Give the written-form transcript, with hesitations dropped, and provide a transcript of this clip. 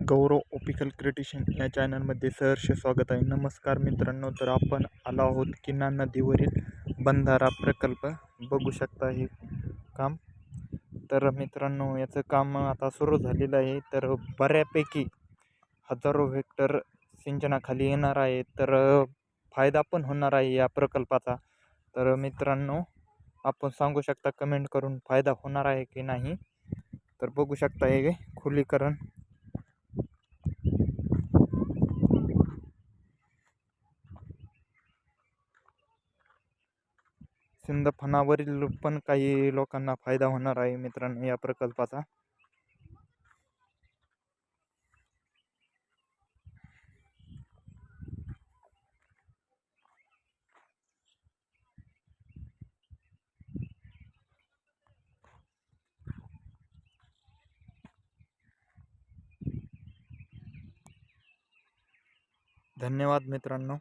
गौरव ऑपिकल क्रिटिशियन या चॅनलमध्ये सहर्ष स्वागत आहे. नमस्कार मित्रांनो, तर आपण आलो आहोत किन्ना नदीवरील बंधारा प्रकल्प. बघू शकता हे काम. तर मित्रांनो, याचं काम आता सुरू झालेलं आहे. तर बऱ्यापैकी हजारो हेक्टर सिंचनाखाली येणार आहे. तर फायदा पण होणार आहे या प्रकल्पाचा. तर मित्रांनो, आपण सांगू शकता कमेंट करून फायदा होणार आहे की नाही. तर बघू शकता हे खुलीकरण. सिंदफणावरील पण काही लोकांना फायदा होणार आहे मित्रांनो या प्रकल्पाचा. धन्यवाद मित्रांनो.